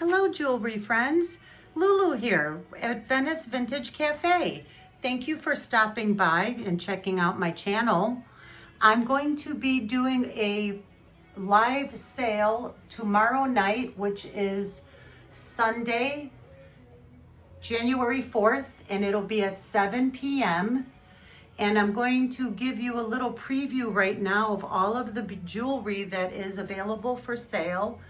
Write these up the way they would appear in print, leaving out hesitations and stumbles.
Hello, jewelry friends. Lulu here at Venice Vintage Cafe. Thank you for stopping by and checking out my channel. I'm going to be doing a live sale tomorrow night, which is Sunday, January 4th, and it'll be at 7 p.m. And I'm going to give you a little preview right now of all of the jewelry that is available for sale.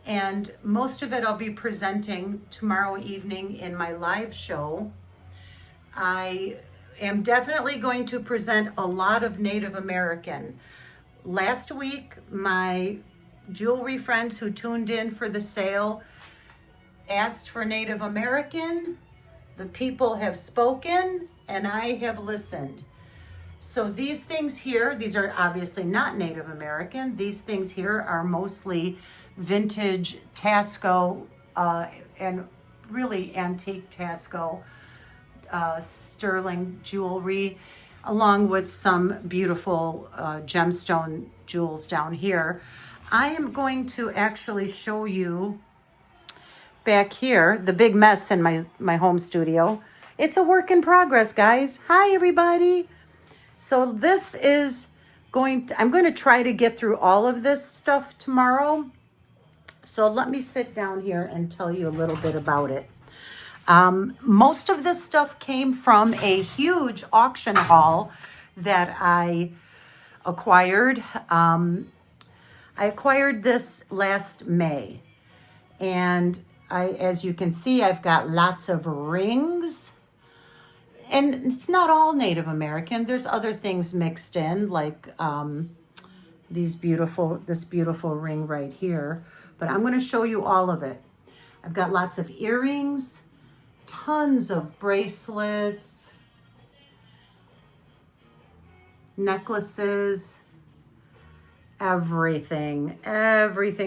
And most of it I'll be presenting tomorrow evening in my live show. I am definitely going to present a lot of Native American. Last week, my jewelry friends who tuned in for the sale asked for Native American. The people have spoken and I have listened. So these things here, these are obviously not Native American. These things here are mostly vintage Tasco and really antique Tasco sterling jewelry, along with some beautiful gemstone jewels down here. I am going to actually show you back here, the big mess in my home studio. It's a work in progress, guys. Hi, everybody. So this is I'm going to try to get through all of this stuff tomorrow. So let me sit down here and tell you a little bit about it. Most of this stuff came from a huge auction haul that I acquired. I acquired this last May. And as you can see, I've got lots of rings. And it's not all Native American. There's other things mixed in, like this beautiful ring right here. But I'm going to show you all of it. I've got lots of earrings, tons of bracelets, necklaces, everything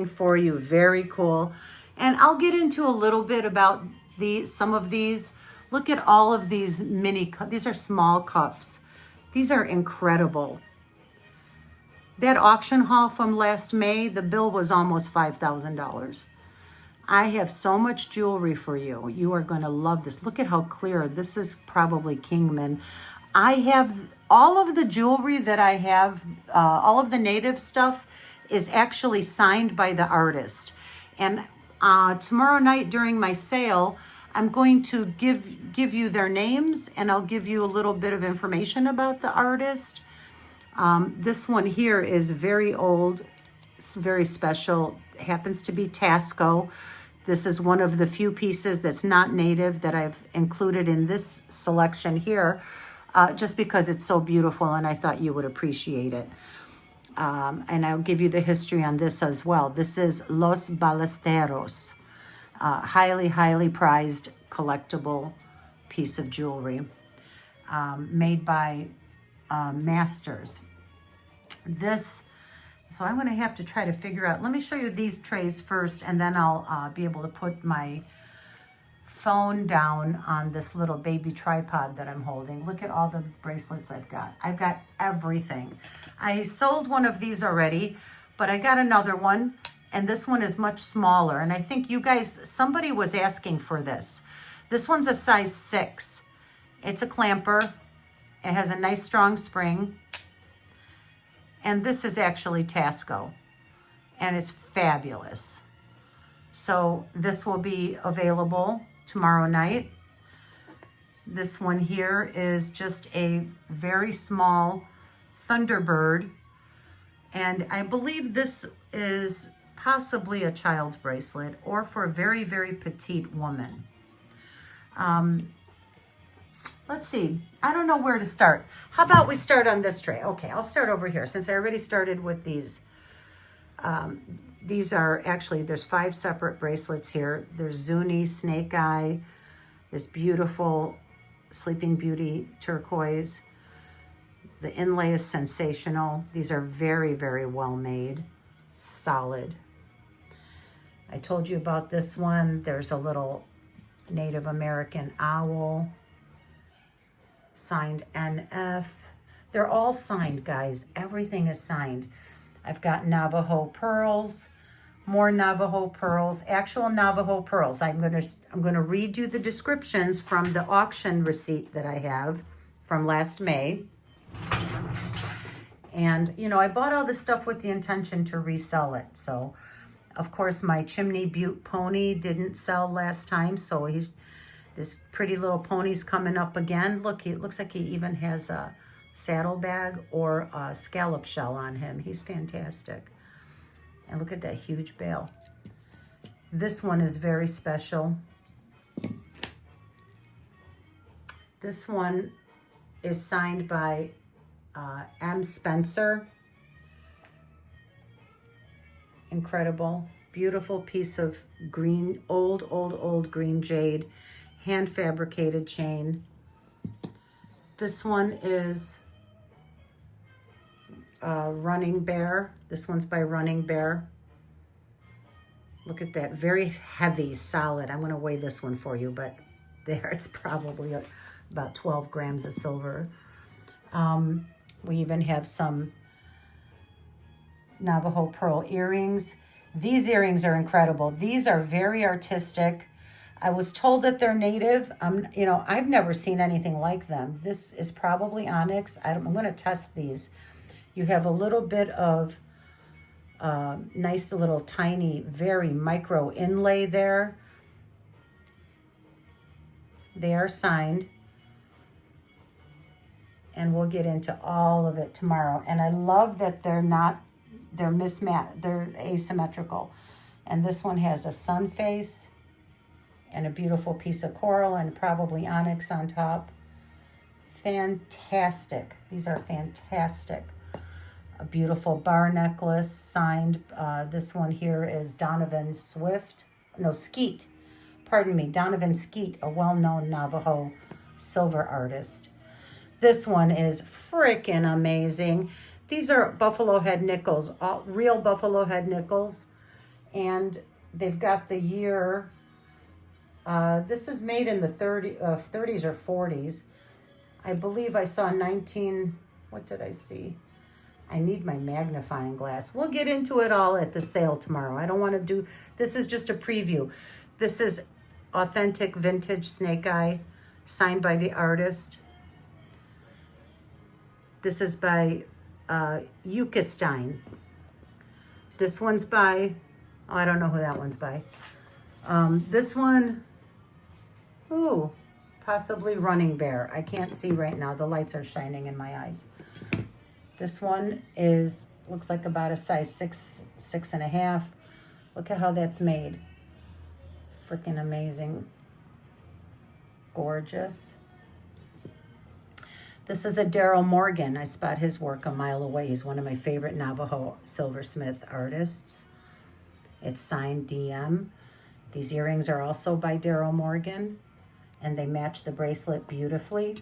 for you. Very cool. And I'll get into a little bit about some of these. Look at all of these these are small cuffs. These are incredible. That auction haul from last May, the bill was almost $5,000. I have so much jewelry for you. You are going to love this. Look at how clear. This is probably Kingman. I have all of the jewelry that I have, all of the native stuff is actually signed by the artist. And tomorrow night during my sale, I'm going to give you their names, and I'll give you a little bit of information about the artist. This one here is very old. It's very special. It happens to be Tasco. This is one of the few pieces that's not native that I've included in this selection here, just because it's so beautiful and I thought you would appreciate it. And I'll give you the history on this as well. This is Los Ballesteros. Highly prized collectible piece of jewelry made by masters. So I'm going to have to try to figure out, let me show you these trays first, and then I'll be able to put my phone down on this little baby tripod that I'm holding. Look at all the bracelets I've got. I've got everything. I sold one of these already, but I got another one. And this one is much smaller. And I think you guys, somebody was asking for this. This one's a size 6. It's a clamper. It has a nice strong spring. And this is actually Tasco. And it's fabulous. So this will be available tomorrow night. This one here is just a very small Thunderbird. And I believe this is possibly a child's bracelet, or for a very petite woman. Let's see. I don't know where to start. How about we start on this tray? Okay, I'll start over here since I already started with these. These are actually, there's 5 separate bracelets here. There's Zuni, Snake Eye, this beautiful Sleeping Beauty turquoise. The inlay is sensational. These are very well made, solid. I told you about this one. There's a little Native American owl, signed NF. They're all signed, guys. Everything is signed. I've got Navajo pearls, More Navajo pearls, actual Navajo pearls. I'm gonna read you the descriptions from the auction receipt that I have from last May. And, you know, I bought all this stuff with the intention to resell it. So, of course, my Chimney Butte pony didn't sell last time. So this pretty little pony's coming up again. Look, it looks like he even has a saddlebag or a scallop shell on him. He's fantastic. And look at that huge bale. This one is very special. This one is signed by M. Spencer. Incredible. Beautiful piece of green, old green jade, hand fabricated chain. This one is Running Bear. This one's by Running Bear. Look at that, very heavy, solid. I'm gonna weigh this one for you, but there it's probably about 12 grams of silver. We even have some Navajo pearl earrings. These earrings are incredible. These are very artistic. I was told that they're native. You know, I've never seen anything like them. This is probably onyx. I'm going to test these. You have a little bit of nice little tiny, very micro inlay there. They are signed. And we'll get into all of it tomorrow. And I love that they're mismatched, they're asymmetrical. And this one has a sun face and a beautiful piece of coral and probably onyx on top. Fantastic. These are fantastic. A beautiful bar necklace signed. This one here is Donovan Skeet. Pardon me, Donovan Skeet, a well-known Navajo silver artist. This one is freaking amazing. These are buffalo head nickels, all real buffalo head nickels. And they've got the year. This is made in the 30s or 40s. I believe I saw what did I see? I need my magnifying glass. We'll get into it all at the sale tomorrow. I don't want to do, this is just a preview. This is authentic vintage snake eye, signed by the artist. This is by Ukestein. This one's by, I don't know who that one's by. This one, possibly Running Bear. I can't see right now. The lights are shining in my eyes. This one looks like about a size 6.5. Look at how that's made. Freaking amazing. Gorgeous. This is a Daryl Morgan. I spot his work a mile away. He's one of my favorite Navajo silversmith artists. It's signed DM. These earrings are also by Daryl Morgan, and they match the bracelet beautifully.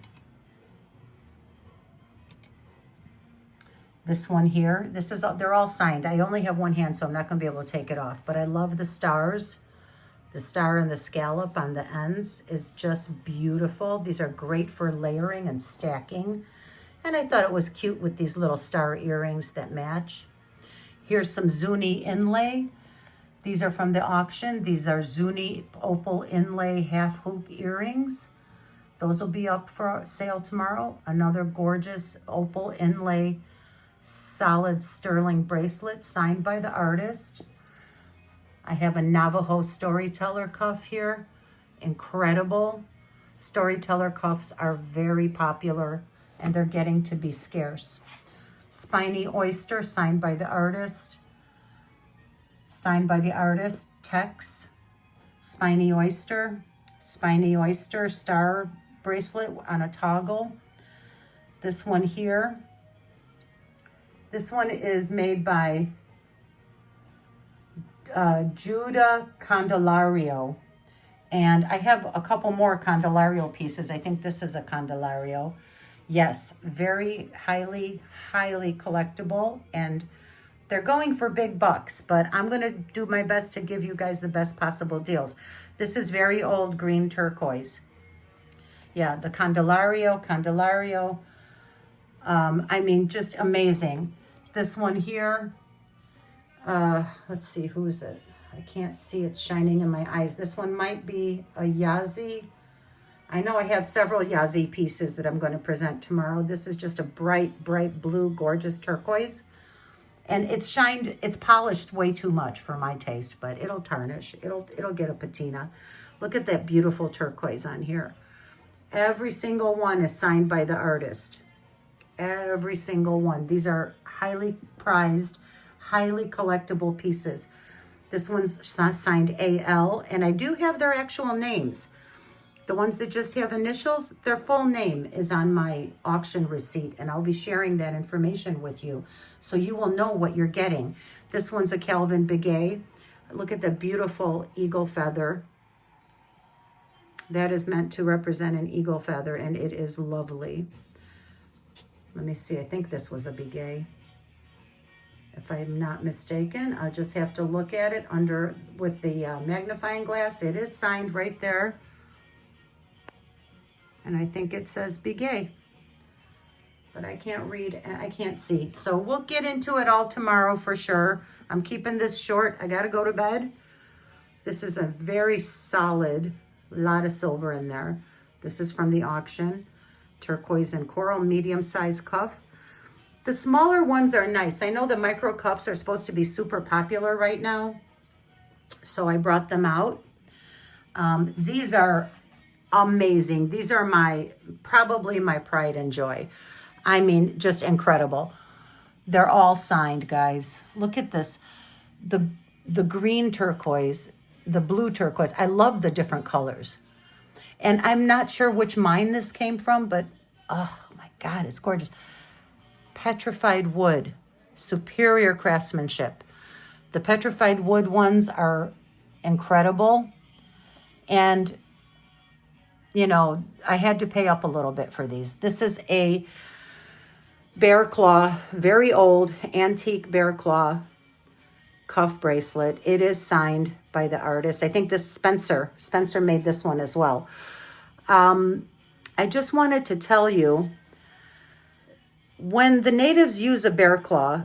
This one here, they're all signed. I only have one hand, so I'm not going to be able to take it off. But I love the stars. The star and the scallop on the ends is just beautiful. These are great for layering and stacking. And I thought it was cute with these little star earrings that match. Here's some Zuni inlay. These are from the auction. These are Zuni opal inlay half hoop earrings. Those will be up for sale tomorrow. Another gorgeous opal inlay solid sterling bracelet signed by the artist. I have a Navajo storyteller cuff here. Incredible. Storyteller cuffs are very popular and they're getting to be scarce. Spiny oyster signed by the artist. Signed by the artist, Tex. Spiny oyster star bracelet on a toggle. This one here. This one is made by Judah Candelario. And I have a couple more Candelario pieces. I think this is a Candelario. Yes, very highly collectible. And they're going for big bucks, but I'm going to do my best to give you guys the best possible deals. This is very old green turquoise. Yeah, the Candelario. I mean, just amazing. This one here, Let's see, who is it? I can't see, it's shining in my eyes. This one might be a Yazi. I know I have several Yazi pieces that I'm going to present tomorrow. This is just a bright, bright blue, gorgeous turquoise. And it's shined, it's polished way too much for my taste, but it'll tarnish. It'll get a patina. Look at that beautiful turquoise on here. Every single one is signed by the artist. Every single one. These are highly prized, highly collectible pieces. This one's signed AL, and I do have their actual names. The ones that just have initials, their full name is on my auction receipt, and I'll be sharing that information with you so you will know what you're getting. This one's a Calvin Begay. Look at the beautiful eagle feather. That is meant to represent an eagle feather, and it is lovely. Let me see, I think this was a Begay. If I'm not mistaken, I'll just have to look at it under with the magnifying glass. It is signed right there. And I think it says Begay. But I can't read, I can't see. So we'll get into it all tomorrow for sure. I'm keeping this short. I got to go to bed. This is a very solid, lot of silver in there. This is from the auction. Turquoise and coral, medium-sized cuff. The smaller ones are nice. I know the micro cuffs are supposed to be super popular right now, so I brought them out. These are amazing. These are probably my pride and joy. I mean, just incredible. They're all signed, guys. Look at this. The green turquoise, the blue turquoise. I love the different colors. And I'm not sure which mine this came from, but oh my God, it's gorgeous. Petrified wood, superior craftsmanship. The petrified wood ones are incredible. And, you know, I had to pay up a little bit for these. This is a bear claw, very old, antique bear claw cuff bracelet. It is signed by the artist. I think this Spencer made this one as well. I just wanted to tell you, when the natives use a bear claw,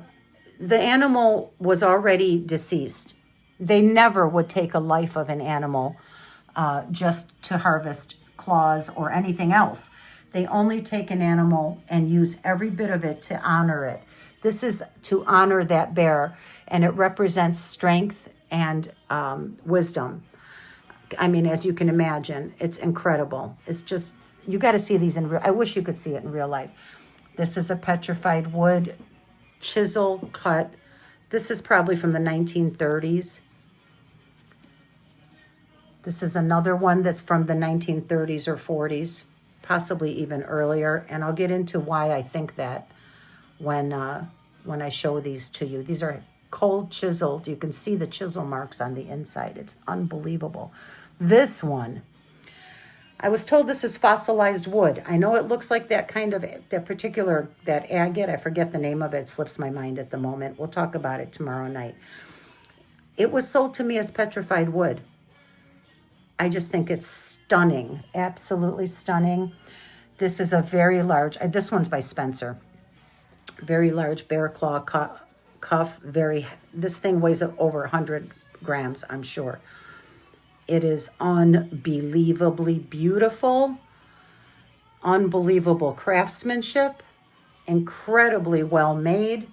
the animal was already deceased. They never would take a life of an animal just to harvest claws or anything else. They only take an animal and use every bit of it to honor it. This is to honor that bear, and it represents strength and wisdom. I mean, as you can imagine, it's incredible. It's just, you got to see these in real, I wish you could see it in real life. This is a petrified wood chisel cut. This is probably from the 1930s. This is another one that's from the 1930s or 40s, possibly even earlier. And I'll get into why I think that when I show these to you. These are cold chiseled. You can see the chisel marks on the inside. It's unbelievable. This one, I was told this is fossilized wood. I know it looks like that kind of, that agate. I forget the name of it. It slips my mind at the moment. We'll talk about it tomorrow night. It was sold to me as petrified wood. I just think it's stunning, absolutely stunning. This is a very large, this one's by Spencer. Very large bear claw cuff. This thing weighs over 100 grams, I'm sure. It is unbelievably beautiful, unbelievable craftsmanship, incredibly well made.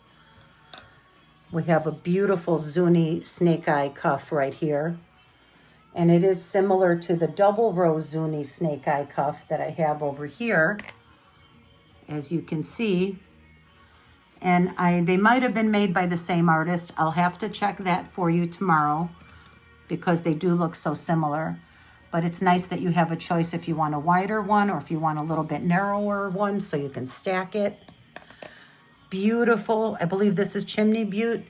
We have a beautiful Zuni snake eye cuff right here. And it is similar to the double row Zuni snake eye cuff that I have over here, as you can see. And they might have been made by the same artist. I'll have to check that for you tomorrow because they do look so similar. But it's nice that you have a choice if you want a wider one or if you want a little bit narrower one so you can stack it. Beautiful. I believe this is Chimney Butte.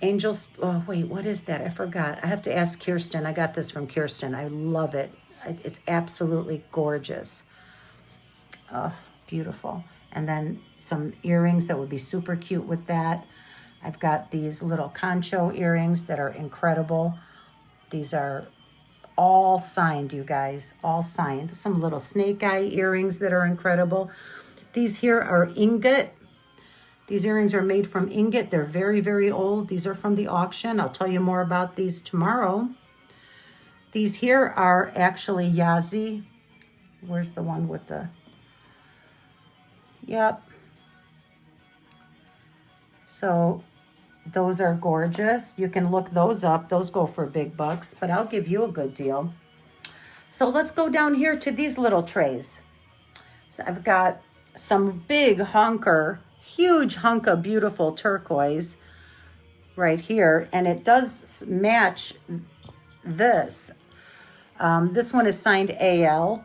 Angels, oh wait, what is that? I forgot. I have to ask Kirsten. I got this from Kirsten. I love it. It's absolutely gorgeous. Oh, beautiful. And then some earrings that would be super cute with that. I've got these little concho earrings that are incredible. These are all signed, you guys, all signed. Some little snake eye earrings that are incredible. These here are ingot. These earrings are made from ingot. They're very, very old. These are from the auction. I'll tell you more about these tomorrow. These here are actually Yazi. Where's the one with the... Yep. So those are gorgeous. You can look those up. Those go for big bucks, but I'll give you a good deal. So let's go down here to these little trays. So I've got some big hunker, huge hunk of beautiful turquoise right here, and it does match this. This one is signed AL,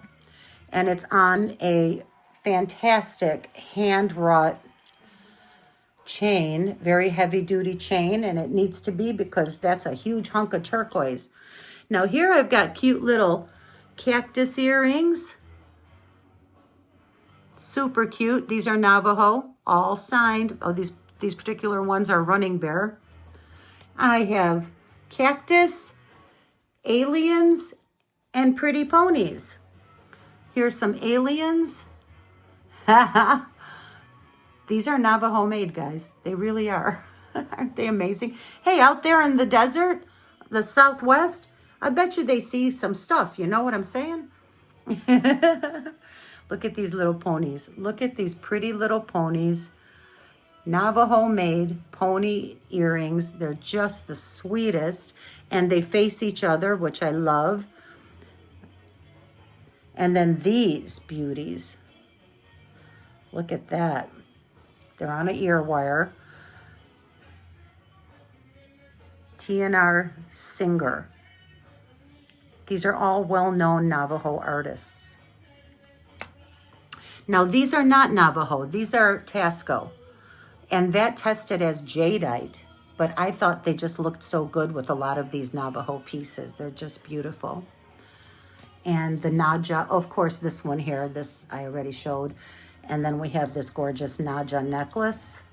and it's on a fantastic hand-wrought chain, very heavy-duty chain, and it needs to be because that's a huge hunk of turquoise. Now here I've got cute little cactus earrings. Super cute. These are Navajo, all signed. Oh, these particular ones are Running Bear. I have cactus, aliens, and pretty ponies. Here's some aliens. These are Navajo made, guys. They really are. Aren't they amazing? Hey, out there in the desert, the Southwest, I bet you they see some stuff. You know what I'm saying? Look at these little ponies. Look at these pretty little ponies. Navajo made pony earrings. They're just the sweetest. And they face each other, which I love. And then these beauties. Look at that. They're on an ear wire. TNR Singer. These are all well-known Navajo artists. Now, these are not Navajo. These are Tasco. And that tested as jadeite. But I thought they just looked so good with a lot of these Navajo pieces. They're just beautiful. And the Naja, of course, this one here, this I already showed. And then we have this gorgeous Naja necklace.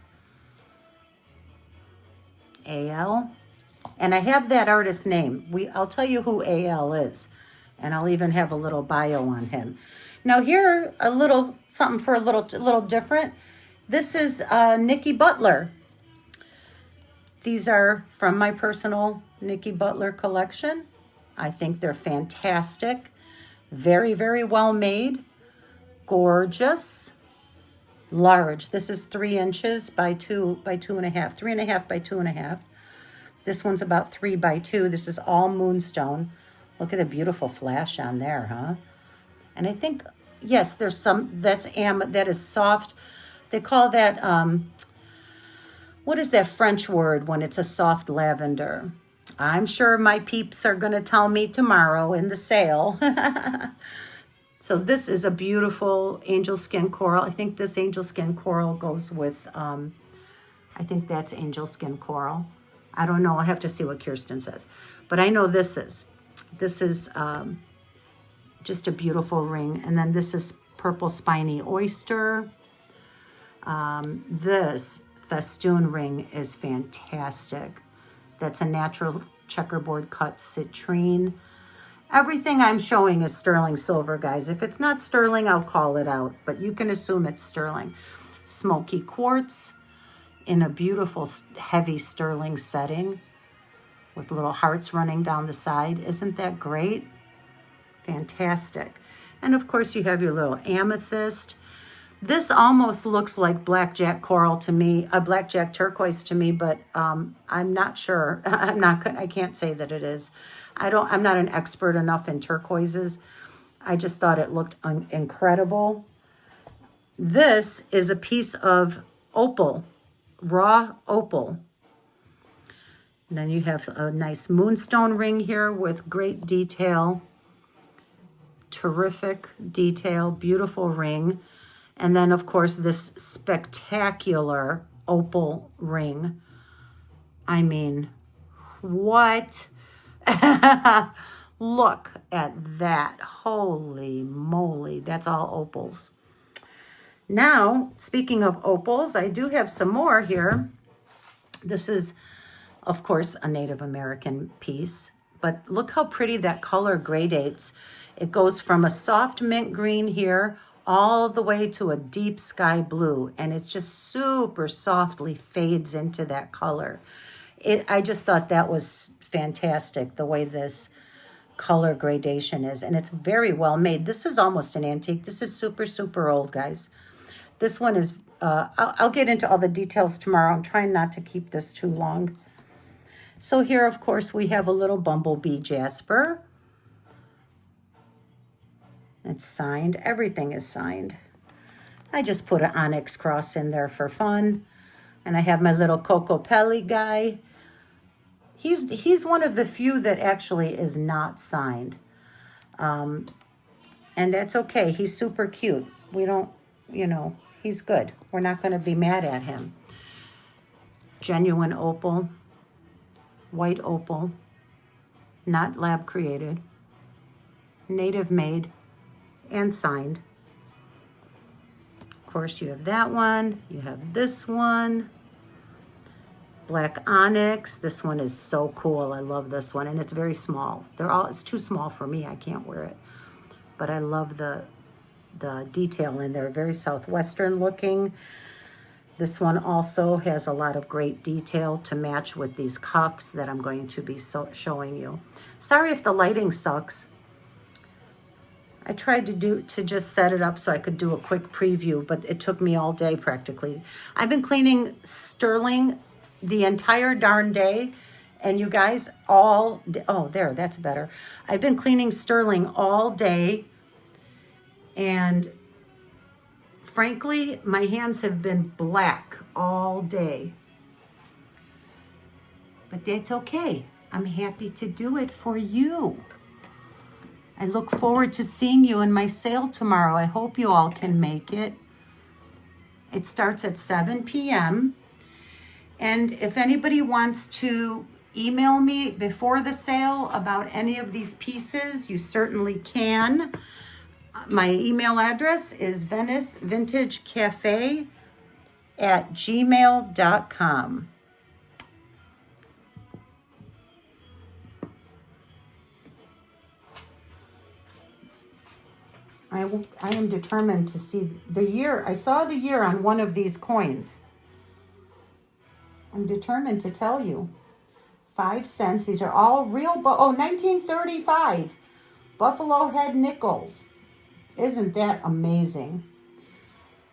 AL. And I have that artist's name. I'll tell you who AL is. And I'll even have a little bio on him. Now here, a little something for a little different. This is Nikki Butler. These are from my personal Nikki Butler collection. I think they're fantastic. Very, very well made. Gorgeous. Large. This is 3 inches by 2.5. 3.5 by 2.5. This one's about 3 by 2. This is all moonstone. Look at the beautiful flash on there, huh? And I think, yes, there's some, that is soft. They call that, what is that French word when it's a soft lavender? I'm sure my peeps are going to tell me tomorrow in the sale. So this is a beautiful angel skin coral. I think this angel skin coral goes with, I think that's angel skin coral. I don't know. I'll have to see what Kirsten says. But I know this is just a beautiful ring. And then this is purple spiny oyster. This festoon ring is fantastic. That's a natural checkerboard cut citrine. Everything I'm showing is sterling silver, guys. If it's not sterling, I'll call it out, but you can assume it's sterling. Smoky quartz in a beautiful heavy sterling setting with little hearts running down the side. Isn't that great? Fantastic. And of course you have your little amethyst. This almost looks like blackjack coral to me, a blackjack turquoise to me, but I'm not sure. I can't say that it is. I'm not an expert enough in turquoises. I just thought it looked incredible. This is a piece of opal, raw opal. And then you have a nice moonstone ring here with great detail. Terrific detail, beautiful ring. And then, of course, this spectacular opal ring. I mean, what? Look at that. Holy moly. That's all opals. Now, speaking of opals, I do have some more here. This is, of course, a Native American piece. But look how pretty that color gradates. It goes from a soft mint green here all the way to a deep sky blue, and it's just super softly fades into that color. I just thought that was fantastic, the way this color gradation is, and it's very well made. This is almost an antique. This is super, super old, guys. This one is, I'll get into all the details tomorrow. I'm trying not to keep this too long. So here, of course, we have a little bumblebee jasper. It's signed. Everything is signed. I just put an onyx cross in there for fun. And I have my little Cocopelli guy. He's one of the few that actually is not signed. And that's okay. He's super cute. We don't, you know, he's good. We're not going to be mad at him. Genuine opal. White opal. Not lab created. Native made. And signed. Of course, you have that one. You have this one. Black onyx. This one is so cool. I love this one. And it's very small. It's too small for me. I can't wear it. But I love the detail in there. Very southwestern looking. This one also has a lot of great detail to match with these cuffs that I'm going to be showing you. Sorry if the lighting sucks. I tried to just set it up so I could do a quick preview, but it took me all day practically. I've been cleaning sterling the entire darn day, and you guys oh, there, that's better. I've been cleaning sterling all day, and frankly, my hands have been black all day. But that's okay. I'm happy to do it for you. I look forward to seeing you in my sale tomorrow. I hope you all can make it. It starts at 7 p.m. And if anybody wants to email me before the sale about any of these pieces, you certainly can. My email address is venicevintagecafe@gmail.com. I am determined to see the year. I saw the year on one of these coins. I'm determined to tell you. 5 cents. These are all real. 1935. Buffalo head nickels. Isn't that amazing?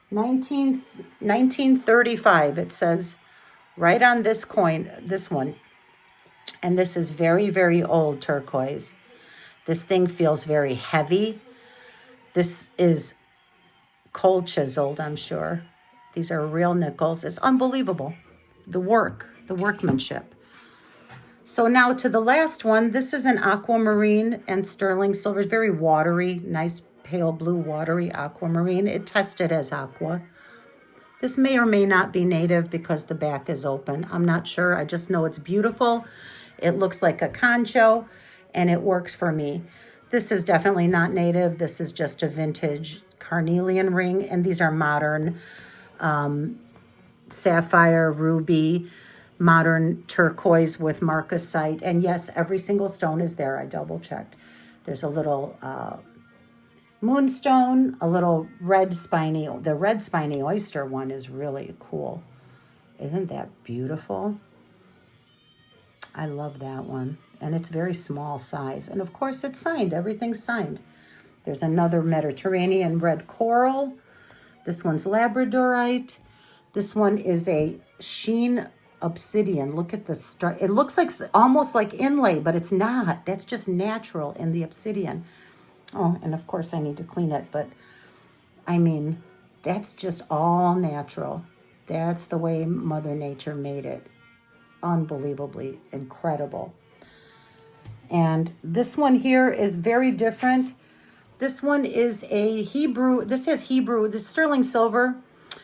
1935. It says right on this coin, this one. And this is very, very old turquoise. This thing feels very heavy. This is cold chiseled, I'm sure. These are real nickels. It's unbelievable. The workmanship. So now to the last one. This is an aquamarine and sterling silver. It's very watery, nice pale blue watery aquamarine. It tested as aqua. This may or may not be native because the back is open. I'm not sure. I just know it's beautiful. It looks like a concho and it works for me. This is definitely not native. This is just a vintage carnelian ring. And these are modern sapphire, ruby, modern turquoise with marcasite. And yes, every single stone is there. I double checked. There's a little moonstone, a little red spiny. The red spiny oyster one is really cool. Isn't that beautiful? I love that one. And it's very small size. And of course it's signed. Everything's signed. There's another Mediterranean red coral. This one's labradorite. This one is a sheen obsidian. Look at the it looks like almost like inlay, but it's not. That's just natural in the obsidian. Oh, and of course I need to clean it, but I mean, that's just all natural. That's the way Mother Nature made it. Unbelievably incredible. And this one here is very different. This one is a Hebrew. This has Hebrew. This is sterling silver,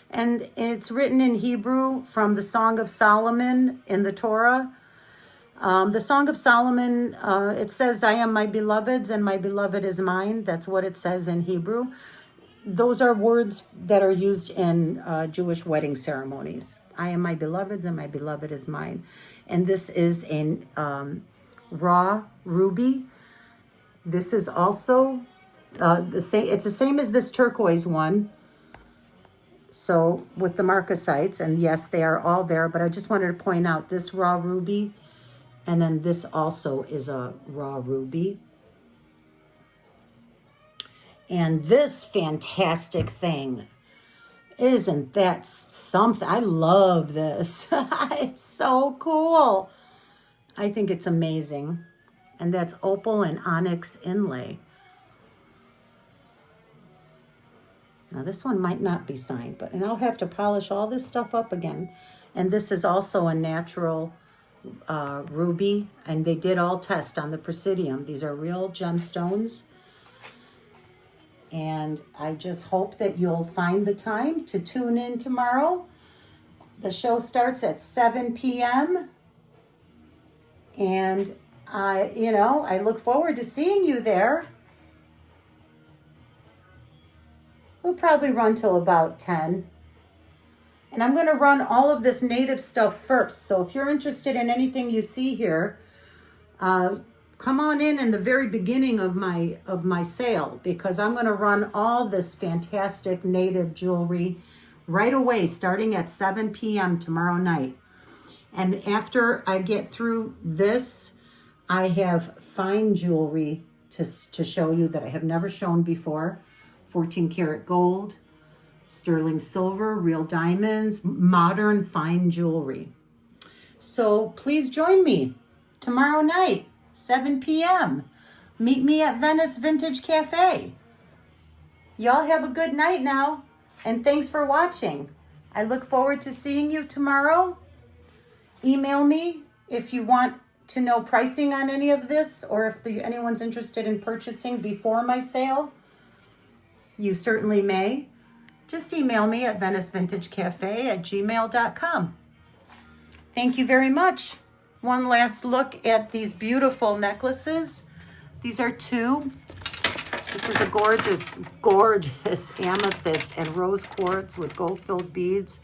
and it's written in Hebrew from the Song of Solomon in the Torah. The Song of Solomon, it says, "I am my beloved's and my beloved is mine." That's what it says in Hebrew. Those are words that are used in Jewish wedding ceremonies. I am my beloved's and my beloved is mine. And this is a raw ruby. This is also The same, it's the same as this turquoise one. So with the marcasites, and yes, they are all there, but I just wanted to point out this raw ruby, and then this also is a raw ruby. And this fantastic thing, isn't that something? I love this. It's so cool. I think it's amazing. And that's opal and onyx inlay. Now this one might not be signed, and I'll have to polish all this stuff up again. And this is also a natural ruby, and they did all test on the Presidium. These are real gemstones. And I just hope that you'll find the time to tune in tomorrow. The show starts at 7 p.m. And I look forward to seeing you there. We'll probably run till about 10. And I'm going to run all of this native stuff first. So if you're interested in anything you see here, come on in the very beginning of my sale, because I'm going to run all this fantastic native jewelry right away, starting at 7 p.m. tomorrow night. And after I get through this, I have fine jewelry to show you that I have never shown before. 14 karat gold, sterling silver, real diamonds, modern fine jewelry. So please join me tomorrow night, 7 p.m. Meet me at Venice Vintage Cafe. Y'all have a good night now, and thanks for watching. I look forward to seeing you tomorrow. Email me if you want to know pricing on any of this, or if anyone's interested in purchasing before my sale. You certainly may. Just email me at venicevintagecafe@gmail.com. Thank you very much. One last look at these beautiful necklaces. These are two. This is a gorgeous, gorgeous amethyst and rose quartz with gold-filled beads.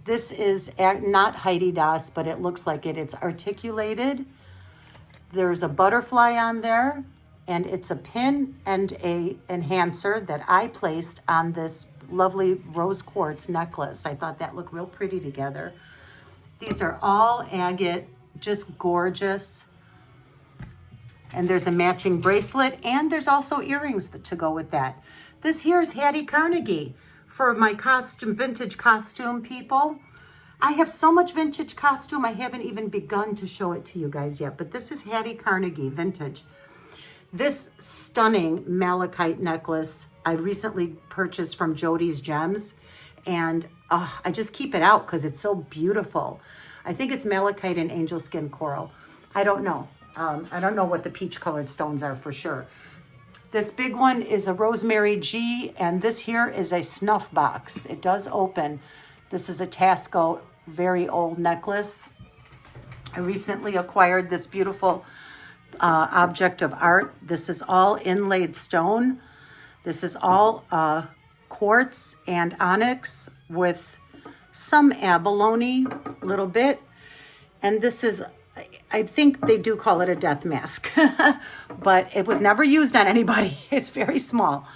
This is not Heidi Das, but it looks like it. It's articulated. There's a butterfly on there, and it's a pin and a enhancer that I placed on this lovely rose quartz necklace. I thought that looked real pretty together. These are all agate, just gorgeous. And there's a matching bracelet, and there's also earrings to go with that. This here is Hattie Carnegie for my vintage costume people. I have so much vintage costume, I haven't even begun to show it to you guys yet, but this is Hattie Carnegie vintage. This stunning malachite necklace I recently purchased from Jody's Gems, and I just keep it out because it's so beautiful. I think it's malachite and angel skin coral. I don't know. I don't know what the peach colored stones are for sure. This big one is a rosemary G, and this here is a snuff box. It does open. This is a Tasco, very old necklace. I recently acquired this beautiful object of art. This is all inlaid stone. This is all quartz and onyx with some abalone, a little bit. And this is, I think they do call it a death mask, but it was never used on anybody. It's very small.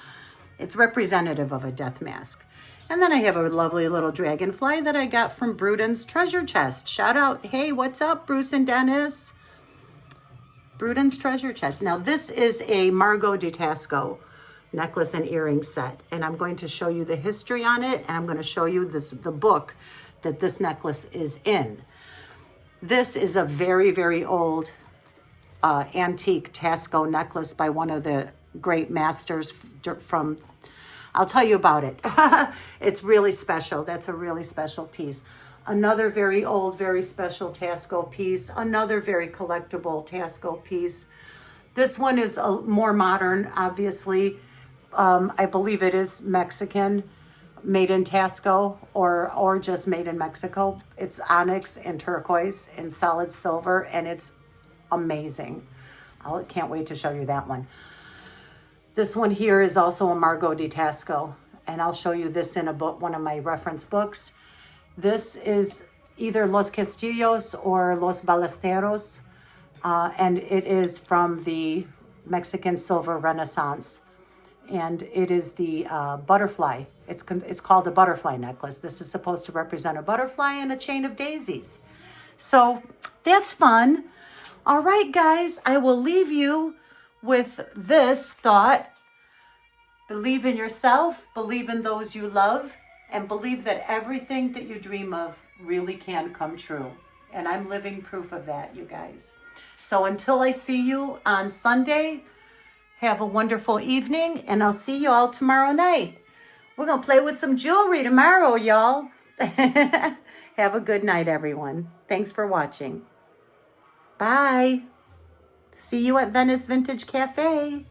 It's representative of a death mask. And then I have a lovely little dragonfly that I got from Bruden's Treasure Chest. Shout out, hey, what's up, Bruce and Dennis? Bruden's Treasure Chest. Now this is a Margot de Tasco necklace and earring set, and I'm going to show you the history on it, and I'm going to show you the book that this necklace is in. This is a very, very old antique Tasco necklace by one of the great masters from, I'll tell you about it. It's really special. That's a really special piece. Another very old, very special Tasco piece. Another very collectible Tasco piece. This one is a more modern, obviously. I believe it is Mexican, made in Tasco, or just made in Mexico. It's onyx and turquoise and solid silver, and it's amazing. I can't wait to show you that one. This one here is also a Margot de Tasco, and I'll show you this in a book, one of my reference books. This is either Los Castillos or Los Ballesteros, and it is from the Mexican Silver Renaissance. And it is the butterfly. It's called a butterfly necklace. This is supposed to represent a butterfly and a chain of daisies. So that's fun. All right, guys, I will leave you with this thought. Believe in yourself, believe in those you love, and believe that everything that you dream of really can come true. And I'm living proof of that, you guys. So until I see you on Sunday, have a wonderful evening, and I'll see you all tomorrow night. We're going to play with some jewelry tomorrow, y'all. Have a good night, everyone. Thanks for watching. Bye. See you at Venice Vintage Cafe.